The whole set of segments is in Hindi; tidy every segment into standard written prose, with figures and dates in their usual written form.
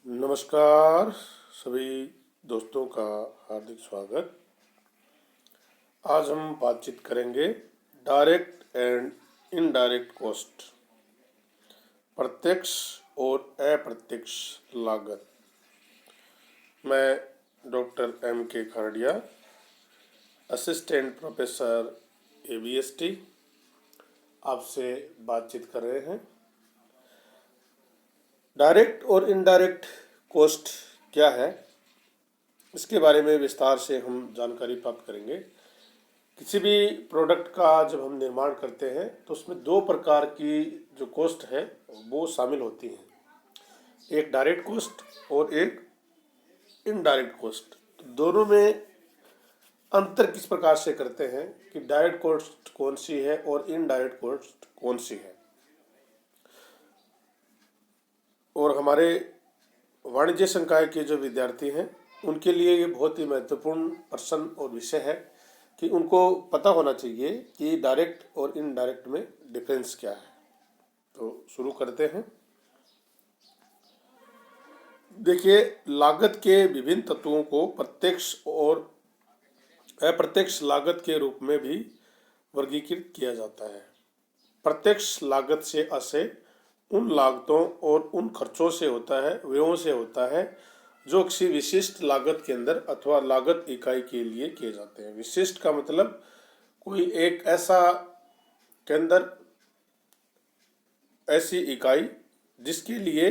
नमस्कार सभी दोस्तों का हार्दिक स्वागत। आज हम बातचीत करेंगे डायरेक्ट एंड इनडायरेक्ट कॉस्ट, प्रत्यक्ष और अप्रत्यक्ष लागत। मैं doctor M.K. Kharadia, assistant professor ABST आपसे बातचीत कर रहे हैं। डायरेक्ट और इनडायरेक्ट कॉस्ट क्या है, इसके बारे में विस्तार से हम जानकारी प्राप्त करेंगे। किसी भी प्रोडक्ट का जब हम निर्माण करते हैं तो उसमें दो प्रकार की जो कॉस्ट है वो शामिल होती हैं, एक डायरेक्ट कॉस्ट और एक इनडायरेक्ट कॉस्ट। तो दोनों में अंतर किस प्रकार से करते हैं कि डायरेक्ट कॉस्ट कौन सी है और इनडायरेक्ट कॉस्ट कौन सी है। और हमारे वाणिज्य संकाय के जो विद्यार्थी हैं उनके लिए ये बहुत ही महत्वपूर्ण प्रश्न और विषय है कि उनको पता होना चाहिए कि डायरेक्ट और इनडायरेक्ट में डिफरेंस क्या है। तो शुरू करते हैं। देखिए, लागत के विभिन्न तत्वों को प्रत्यक्ष और अप्रत्यक्ष लागत के रूप में भी वर्गीकृत किया जाता है। प्रत्यक्ष लागत से आशय उन लागतों और उन खर्चों से होता है, व्ययों से होता है जो किसी विशिष्ट लागत के अंदर अथवा लागत इकाई के लिए किए जाते हैं। विशिष्ट का मतलब कोई एक ऐसा केंद्र, ऐसी इकाई जिसके लिए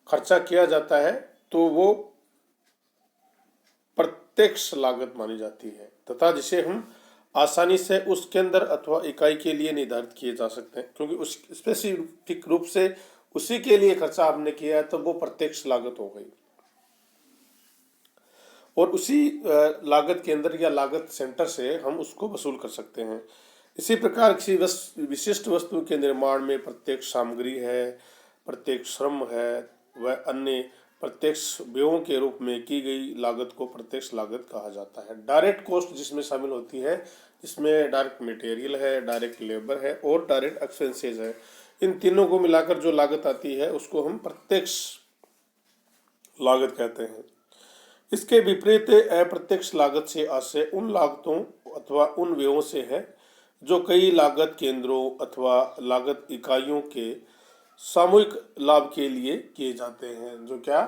खर्चा किया जाता है तो वो प्रत्यक्ष लागत मानी जाती है, तथा जिसे हम आसानी से उस केंद्र अथवा इकाई के लिए निर्धारित किए जा सकते हैं, क्योंकि उस स्पेसिफिक रूप से उसी के लिए खर्चा आपने किया है तो वो प्रत्यक्ष लागत हो गई। और उसी लागत केंद्र या लागत सेंटर से हम उसको वसूल कर सकते हैं। इसी प्रकार किसी विशिष्ट वस्तु के निर्माण में प्रत्यक्ष सामग्री है, प्रत्यक्ष श्रम है, वह अन्य प्रत्यक्ष व्ययों के रूप में की गई लागत को प्रत्यक्ष लागत कहा जाता है। डायरेक्ट कॉस्ट जिसमें शामिल होती है, इसमें डायरेक्ट मटेरियल है, डायरेक्ट लेबर है और डायरेक्ट एक्सपेंसेस है। इन तीनों को मिलाकर जो लागत आती है उसको हम प्रत्यक्ष लागत कहते हैं। इसके विपरीत अप्रत्यक्ष लागत से आशय उन लागतों अथवा उन व्ययों से है जो कई लागत केंद्रों अथवा लागत इकाइयों के सामूहिक लाभ के लिए किए जाते हैं। जो क्या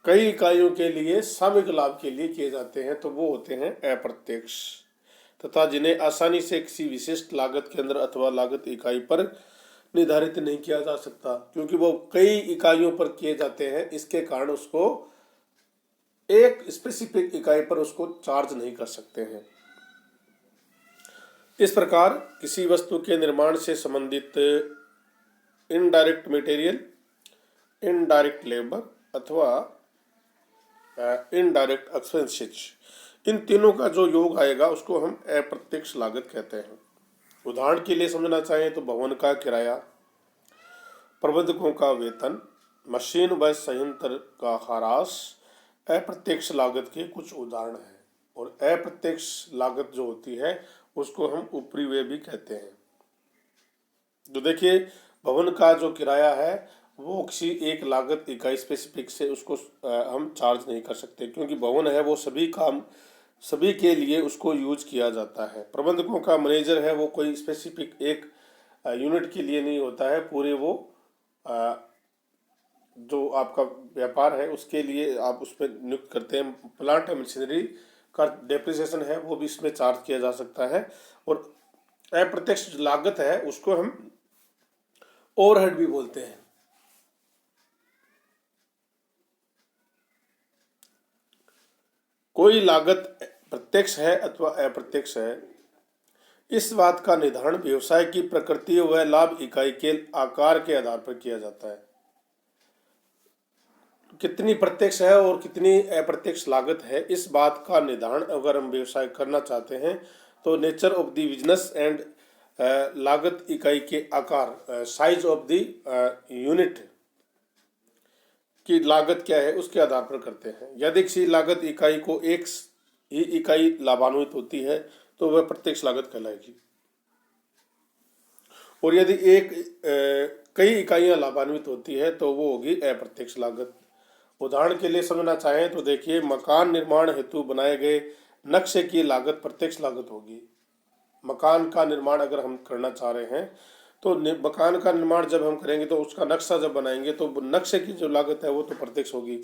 कई इकाइयों के लिए सामूहिक लाभ के लिए किए जाते हैं तो वो होते हैं अप्रत्यक्ष, तथा जिन्हें आसानी से किसी विशिष्ट लागत केंद्र अथवा लागत इकाई पर निर्धारित नहीं किया जा सकता, क्योंकि वो कई इकाइयों पर किए जाते हैं। इसके कारण उसको एक स्पेसिफिक इकाई पर उसको चार्ज नहीं कर सकते हैं। इस प्रकार किसी वस्तु के निर्माण से संबंधित इनडायरेक्ट मटेरियल, इनडायरेक्ट लेबर अथवा इनडायरेक्ट एक्सपेंसेस, इन तीनों का जो योग आएगा उसको हम अप्रत्यक्ष लागत कहते हैं। उदाहरण के लिए समझना चाहें तो भवन का किराया, प्रबंधकों का वेतन, मशीन व संयंत्र का ह्रास अप्रत्यक्ष लागत के कुछ उदाहरण हैं। और अप्रत्यक्ष लागत जो होती है उसको हम ऊपरी व्यय भी कहते हैं। तो देखिए, भवन का जो किराया है वो किसी एक लागत इकाई स्पेसिफिक से उसको हम चार्ज नहीं कर सकते, क्योंकि भवन है वो सभी काम सभी के लिए उसको यूज किया जाता है। प्रबंधकों का मैनेजर है वो कोई स्पेसिफिक एक यूनिट के लिए नहीं होता है, पूरे वो जो आपका व्यापार है उसके लिए आप उस पर नियुक्त करते हैं। प्लांट एंड मशीनरी का डेप्रिसिएशन है वो भी इसमें चार्ज किया जा सकता है। और अप्रत्यक्ष लागत है उसको हम ओवरहेड भी बोलते हैं। कोई लागत प्रत्यक्ष है अथवा अप्रत्यक्ष है, इस बात का निर्धारण व्यवसाय की प्रकृति व लाभ इकाई के आकार के आधार पर किया जाता है। कितनी प्रत्यक्ष है और कितनी अप्रत्यक्ष लागत है, इस बात का निर्धारण अगर हम व्यवसाय करना चाहते हैं तो nature of the business and लागत इकाई के आकार, साइज ऑफ द यूनिट की लागत क्या है उसके आधार पर करते हैं। यदि किसी लागत इकाई को एक ही इकाई लाभान्वित होती है तो वह प्रत्यक्ष लागत कहलाएगी, और यदि कई इकाइयां लाभान्वित होती है तो वो होगी अप्रत्यक्ष लागत। उदाहरण के लिए समझना चाहें तो देखिए, मकान निर्माण हेतु बनाए गए नक्शे की लागत प्रत्यक्ष लागत होगी। मकान का निर्माण अगर हम करना चाह रहे हैं तो मकान का निर्माण जब हम करेंगे तो उसका नक्शा जब बनाएंगे तो नक्शे की जो लागत है वो तो प्रत्यक्ष होगी।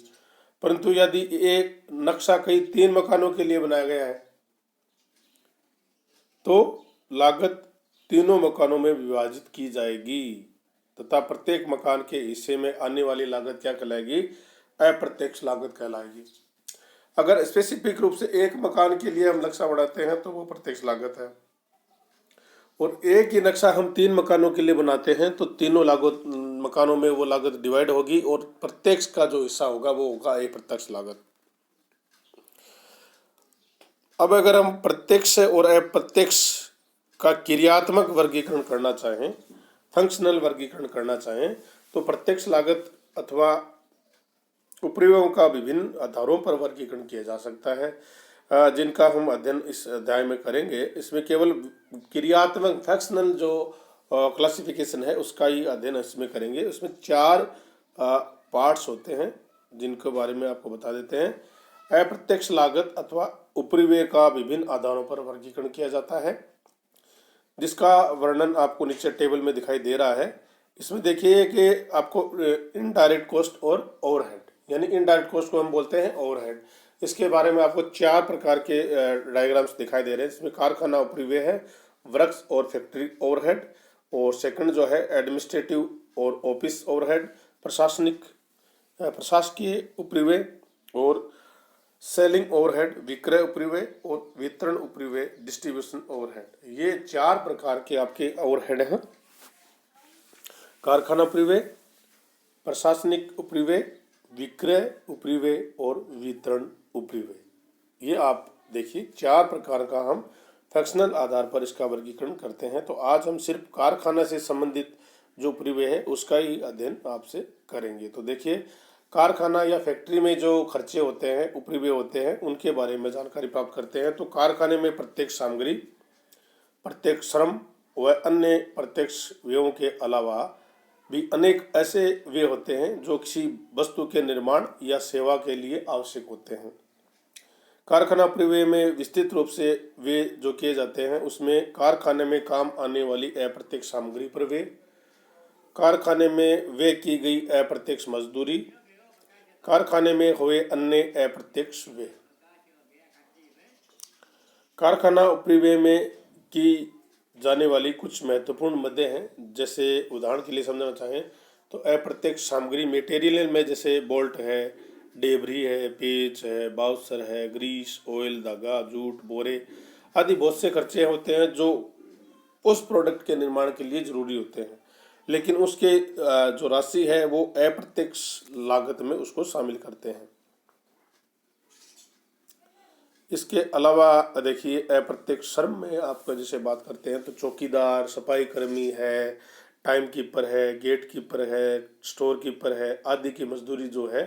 परंतु यदि एक नक्शा कई 3 मकानों के लिए बनाया गया है तो लागत तीनों मकानों में विभाजित की जाएगी तथा प्रत्येक मकान के हिस्से में आने वाली लागत क्या कहलाएगी? अप्रत्यक्ष लागत कहलाएगी। अगर स्पेसिफिक रूप से एक मकान के लिए हम नक्शा बनाते हैं तो वो प्रत्यक्ष लागत है, और एक ही नक्शा हम 3 मकानों के लिए बनाते हैं तो तीनों लागत मकानों में वो लागत डिवाइड होगी और प्रत्यक्ष का जो हिस्सा होगा वो होगा अप्रत्यक्ष लागत। अब अगर हम प्रत्यक्ष और अप्रत्यक्ष का क्रियात्मक वर्गीकरण करना चाहें, फंक्शनल वर्गीकरण करना चाहें, तो प्रत्यक्ष लागत अथवा उपयोगों का विभिन्न आधारों पर वर्गीकरण किया जा सकता है, जिनका हम अध्ययन इस अध्याय में करेंगे। इसमें केवल क्रियात्मक फंक्शनल जो क्लासिफिकेशन है उसका ही अध्ययन इसमें करेंगे। उसमें 4 पार्ट्स होते हैं जिनके बारे में आपको बता देते हैं। अप्रत्यक्ष लागत अथवा उपरिव्यय का विभिन्न आधारों पर वर्गीकरण किया जाता है, जिसका वर्णन आपको नीचे टेबल में दिखाई दे रहा है। इसमें देखिए कि आपको इनडायरेक्ट कॉस्ट और ओवरहेड, यानी इनडायरेक्ट कॉस्ट को हम बोलते हैं ओवरहेड, इसके बारे में आपको 4 प्रकार के डायग्राम्स दिखाई दे रहे हैं। इसमें कारखाना उपरिव्यय है, वर्क्स और फैक्ट्री ओवरहेड, और सेकंड जो है एडमिनिस्ट्रेटिव और ऑफिस ओवरहेड, प्रशासकीय उपरिव्यय, और सेलिंग ओवरहेड, विक्रय उपरिव्यय, और वितरण उपरिव्यय, डिस्ट्रीब्यूशन ओवरहेड। ये 4 प्रकार के आपके ओवरहेड हैं। कारखाना उपरिव्यय, प्रशासनिक उपरिव्यय, विक्रय उपरिव्यय और वितरण उपरिव्यय। ये आप देखिए 4 प्रकार का हम फंक्शनल आधार पर इसका वर्गीकरण करते हैं। तो आज हम सिर्फ कारखाना से संबंधित जो उपरिव्यय है उसका ही अध्ययन आपसे करेंगे। तो देखिए, कारखाना या फैक्ट्री में जो खर्चे होते हैं, उपरिव्यय होते हैं, उनके बारे में जानकारी प्राप्त करते हैं। तो कारखाने में प्रत्येक सामग्री, प्रत्येक श्रम व अन्य प्रत्यक्ष व्ययों के अलावा भी अनेक ऐसे व्यय होते हैं जो किसी वस्तु के निर्माण या सेवा के लिए आवश्यक होते हैं। कारखाना उपरिव्यय में विस्तृत रूप से वे जो किए जाते हैं उसमें कारखाने में काम आने वाली अप्रत्यक्ष सामग्री पर व्यय, कारखाने में व्यय की गई अप्रत्यक्ष मजदूरी, कारखाने में हुए अन्य अप्रत्यक्ष व्यय। कारखाना उपरिव्यय में की जाने वाली कुछ महत्वपूर्ण मदें हैं। जैसे उदाहरण के लिए समझना चाहें तो अप्रत्यक्ष सामग्री मटेरियल में जैसे बोल्ट है, डेबरी है, पेच है, बाउसर है, ग्रीस, ऑयल, धागा, जूट, बोरे आदि बहुत से खर्चे होते हैं जो उस प्रोडक्ट के निर्माण के लिए जरूरी होते हैं, लेकिन उसके जो राशि है वो अप्रत्यक्ष लागत में उसको शामिल करते हैं। इसके अलावा देखिए, अप्रत्यक्ष श्रम में आपका जैसे बात करते हैं तो चौकीदार, सफाई कर्मी है, टाइम कीपर है, गेट कीपर है, स्टोर कीपर है आदि की मजदूरी जो है,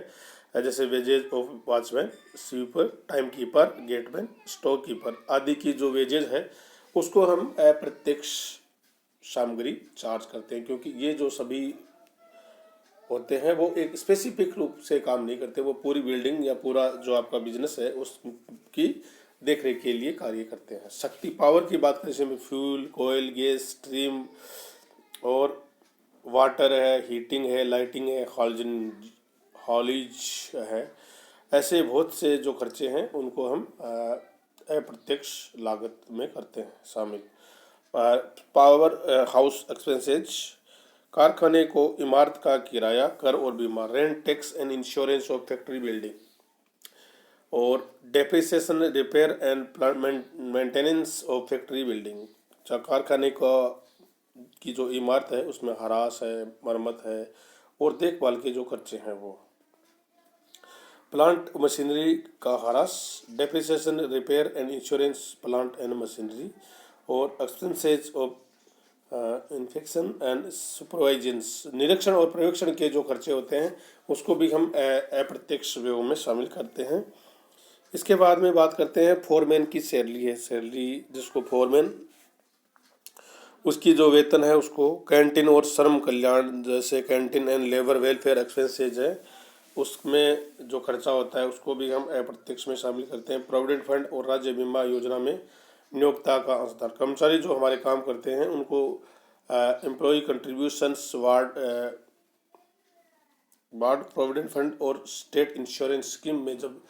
जैसे wages of watchman, sweeper, time keeper, gateman, store keeper आदि की जो वेजेज है उसको हम अप्रत्यक्ष सामग्री चार्ज करते हैं, क्योंकि ये जो सभी होते हैं वो एक स्पेसिफिक रूप से काम नहीं करते, वो पूरी बिल्डिंग या पूरा जो आपका बिजनेस है उसकी देखरेख के लिए कार्य करते हैं। शक्ति पावर की बात करें इसमें फ्यूल, कोयल, गैस, स्ट्रीम और वाटर है, हीटिंग है, लाइटिंग है, हॉलिज है, ऐसे बहुत से जो खर्चे हैं उनको हम अप्रत्यक्ष लागत में करते हैं शामिल। पावर हाउस एक्सपेंसेज, कारखाने को इमारत का किराया, कर और बीमा, rent, tax and insurance of factory building, और depreciation, repair and maintenance of factory building. कारखाने का की जो इमारत है उसमें हरास है, मरम्मत है और देखभाल के जो खर्चे हैं वो। प्लांट मशीनरी का harass, depreciation, repair and insurance plant and machinery, और एक्सपेंसेज ऑफ इन्फेक्शन एंड सुपरवाइजेंस, निरीक्षण और पर्यवेक्षण के जो खर्चे होते हैं उसको भी हम अप्रत्यक्ष व्ययों में शामिल करते हैं। इसके बाद में बात करते हैं फोरमैन की सैलरी है। सैलरी जिसको फोरमैन, उसकी जो वेतन है उसको। कैंटीन और श्रम कल्याण, जैसे canteen and labour welfare expenses है, उसमें जो खर्चा होता है उसको भी हम अप्रत्यक्ष में शामिल करते हैं। प्रोविडेंट फंड और राज्य बीमा योजना में नियोक्ता का अंशदान, कर्मचारी जो हमारे काम करते हैं उनको employ contributions ward provident fund और स्टेट इंश्योरेंस स्कीम में जब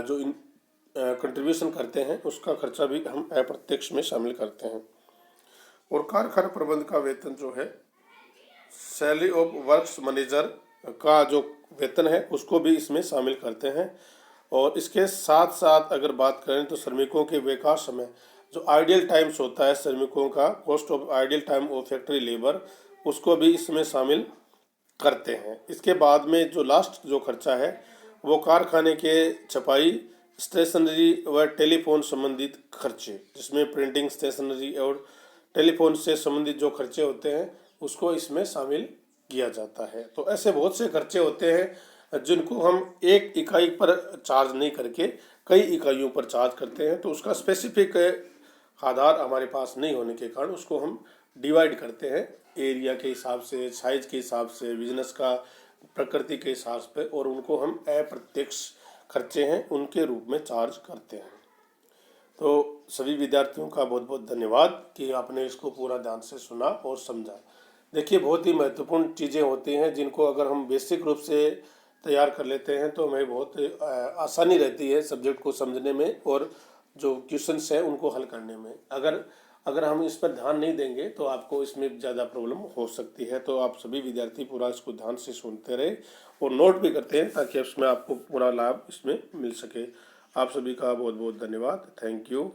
जो कंट्रीब्यूशन करते हैं उसका खर्चा भी हम अप्रत्यक्ष में शामिल करते हैं। और कारखाना प्रबंध का वेतन जो है, सैलरी ऑफ वर्क्स मैनेजर का जो वेतन है उसको भी इसमें शामिल करते हैं। और इसके साथ साथ अगर बात करें तो श्रमिकों के विकास समय जो आइडियल टाइम्स होता है, श्रमिकों का cost of ideal time of factory labour, उसको भी इसमें शामिल करते हैं। इसके बाद में जो लास्ट जो खर्चा है वो कारखाने के छपाई, स्टेशनरी व टेलीफोन संबंधित खर्चे, जिसमें प्रिंटिंग, स्टेशनरी और टेलीफोन से संबंधित जो खर्चे होते हैं उसको इसमें शामिल किया जाता है। तो ऐसे बहुत से खर्चे होते हैं जिनको हम एक इकाई पर चार्ज नहीं करके कई इकाइयों पर चार्ज करते हैं। तो उसका स्पेसिफिक आधार हमारे पास नहीं होने के कारण उसको हम डिवाइड करते हैं एरिया के हिसाब से, साइज के हिसाब से, बिजनेस का प्रकृति के हिसाब से, और उनको हम अप्रत्यक्ष खर्चे हैं उनके रूप में चार्ज करते हैं। तो सभी विद्यार्थियों का बहुत बहुत धन्यवाद कि आपने इसको पूरा ध्यान से सुना और समझा। देखिए, बहुत ही महत्वपूर्ण चीज़ें होती हैं जिनको अगर हम बेसिक रूप से तैयार कर लेते हैं तो हमें बहुत आसानी रहती है सब्जेक्ट को समझने में और जो क्वेश्चंस हैं उनको हल करने में। अगर हम इस पर ध्यान नहीं देंगे तो आपको इसमें ज़्यादा प्रॉब्लम हो सकती है। तो आप सभी विद्यार्थी पूरा इसको ध्यान से सुनते रहे और नोट भी करते हैं ताकि उसमें आपको पूरा लाभ इसमें मिल सके। आप सभी का बहुत बहुत धन्यवाद। Thank you.